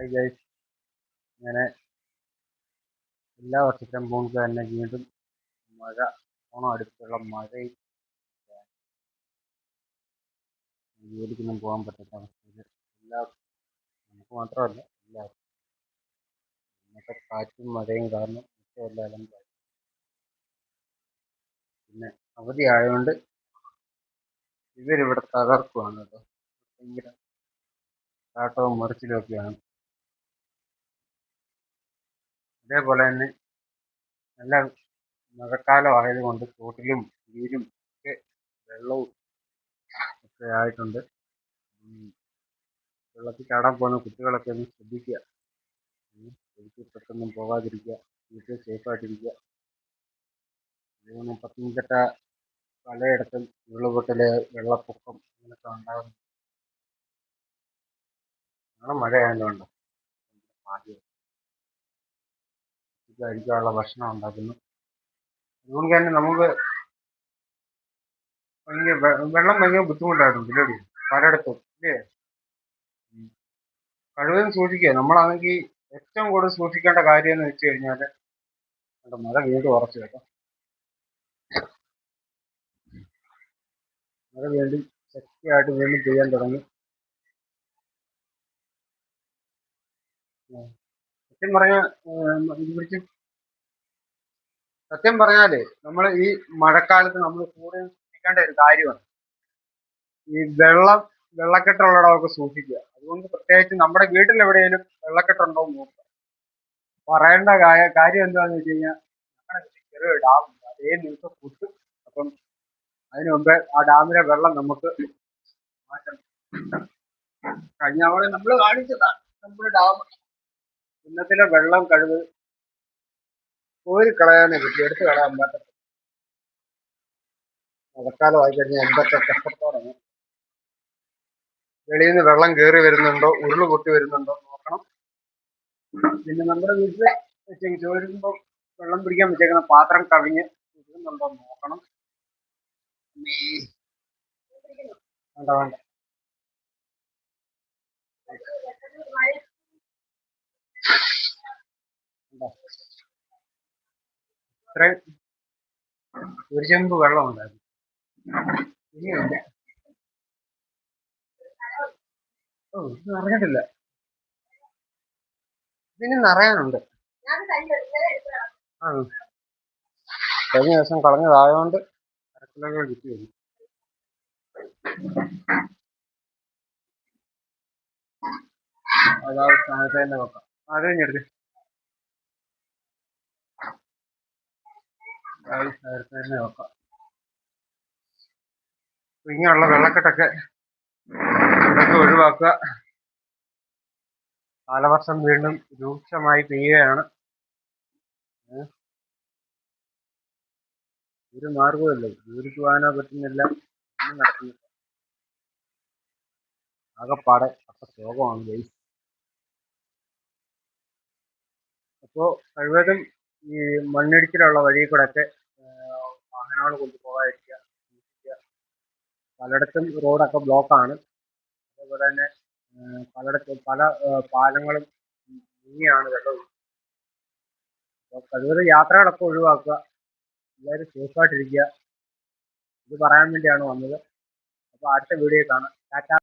Hi guys, അങ്ങനെ എല്ലാ വർഷത്തിലും പോകുന്നത് തന്നെ വീണ്ടും മഴ, ഓണം അടുത്തുള്ള മഴയും ജോലിക്കൊന്നും പോകാൻ പറ്റാത്ത അവസ്ഥയിൽ നമുക്ക് മാത്രമല്ല എല്ലാവർക്കും ഇന്നത്തെ കാറ്റും മഴയും കാരണം എല്ലാവരും പിന്നെ അവധി ആയതുകൊണ്ട് ഇവരിവിടെ തകർക്കുവാണ് കേട്ടോ. ഭയങ്കര കാട്ടവും മറിച്ചിലും ഒക്കെയാണ്. അതേപോലെ തന്നെ നല്ല മഴക്കാലം ആയതുകൊണ്ട് തോട്ടിലും നീരും ഒക്കെ വെള്ളവും ഒക്കെ ആയിട്ടുണ്ട്. വെള്ളത്തിൽ ചാടാൻ പോകുന്ന കുട്ടികളൊക്കെ ഒന്ന് ശ്രദ്ധിക്കുക. ഒഴുക്കി പെട്ടെന്നും പോകാതിരിക്കുക, വീട്ടിൽ സേഫായിട്ടിരിക്കുക. അതുകൊണ്ട് പത്തനംതിട്ട പലയിടത്തും ഉരുൾപൊട്ടല്, വെള്ളപ്പൊക്കം അങ്ങനെയൊക്കെ ഉണ്ടാകുന്നു. അങ്ങനെ മഴയായതുകൊണ്ട് ആദ്യം കഴിക്കാനുള്ള ഭക്ഷണം ഉണ്ടാക്കുന്നു. അതുകൊണ്ട് തന്നെ നമുക്ക് വെള്ളം ഭയങ്കര ബുദ്ധിമുട്ടായിരുന്നു ഇതിലൂടെ പലയിടത്തും ഇല്ലേ. കഴിവതും സൂക്ഷിക്കുക. നമ്മളാണെങ്കിൽ ഏറ്റവും കൂടുതൽ സൂക്ഷിക്കേണ്ട കാര്യം എന്ന് വെച്ച് കഴിഞ്ഞാൽ മഴ വീണ്ടും ഉറച്ചു കേട്ടോ. മഴ വീണ്ടും ശക്തിയായിട്ട് വീണ്ടും പെയ്യാൻ തുടങ്ങി. സത്യം പറഞ്ഞാല് നമ്മൾ ഈ മഴക്കാലത്ത് നമ്മൾ കൂടുതൽ സൂക്ഷിക്കേണ്ട ഒരു കാര്യമാണ് ഈ വെള്ളക്കെട്ടുള്ളിടമൊക്കെ സൂക്ഷിക്കുക. അതുകൊണ്ട് പ്രത്യേകിച്ച് നമ്മുടെ വീട്ടിൽ എവിടെയെങ്കിലും വെള്ളക്കെട്ടുണ്ടോ എന്ന് നോക്കുക. പറയേണ്ട കാര്യം എന്താണെന്ന് വെച്ച് കഴിഞ്ഞാൽ ഞങ്ങളുടെ ചെറിയ ഡാമുണ്ട്, അതേ നിമിഷം പൊട്ടും. അപ്പം അതിനു മുമ്പേ ആ ഡാമിലെ വെള്ളം നമുക്ക് മാറ്റണം. കഴിഞ്ഞ തവണ നമ്മൾ കാണിച്ചതാണ് നമ്മുടെ ഡാം ഉന്നത്തിലെ വെള്ളം കഴിവ് കോരിക്കളയാനേ പറ്റി, എടുത്തു കളയാൻ പറ്റത്തില്ല. മഴക്കാലമായി കഴിഞ്ഞാൽ എന്തൊക്കെ കഷ്ടപ്പാടാണ്. വെളിയിൽ നിന്ന് വെള്ളം കയറി വരുന്നുണ്ടോ, ഉരുള് പൊട്ടി വരുന്നുണ്ടോ നോക്കണം. പിന്നെ നമ്മുടെ വീട്ടിലെ ചോദിക്കുമ്പോൾ വെള്ളം പിടിക്കാൻ വെച്ചേക്കുന്ന പാത്രം കവിഞ്ഞ് വരുന്നുണ്ടോ നോക്കണം. വേണ്ട വേണ്ട, ഇത്രയും ഒരു ചെമ്പ് വെള്ളം ഉണ്ടായിരുന്നു, ഇനിയുണ്ട്. ഇത് നിറഞ്ഞിട്ടില്ല, ഇതിന് നിറയാനുണ്ട്. കഴിഞ്ഞ ദിവസം കളഞ്ഞതായതുകൊണ്ട് അരക്കിലൊക്കെ കിട്ടി വരും. അതാത് സ്ഥാനത്ത് തന്നെ വെക്കാം. അത് കഴിഞ്ഞെടുത്ത് സ്ഥാനത്ത് തന്നെ വെക്കാം. ഇങ്ങനെയുള്ള വെള്ളക്കെട്ടൊക്കെ ഇതൊക്കെ ഒഴിവാക്കുക. കാലവർഷം വീണ്ടും രൂക്ഷമായി പെയ്യുകയാണ്. ഒരു മാർഗവുമില്ല, ജോലിക്ക് പോകാനോ പറ്റുന്നില്ല, ഒന്നും നടക്കുന്നില്ല. ആകെപ്പാടെ അപ്പൊ ശോകമാണ് ഗൈസ്. അപ്പോൾ കഴിവതും ഈ മണ്ണിടിച്ചിലുള്ള വഴി കൂടെ ഒക്കെ വാഹനങ്ങൾ കൊണ്ടുപോകാതിരിക്കുക. പലയിടത്തും റോഡൊക്കെ ബ്ലോക്കാണ്. അതേപോലെ തന്നെ പലയിടത്തും പല പാലങ്ങളും മുങ്ങിയാണ് വെള്ളം. അപ്പോൾ കഴിവതും യാത്രകളൊക്കെ ഒഴിവാക്കുക. എല്ലാവരും സേഫായിട്ടിരിക്കുക. ഇത് പറയാൻ വേണ്ടിയാണ് വന്നത്. അപ്പോൾ അടുത്ത വീഡിയോ കാണാം. ടാറ്റാ.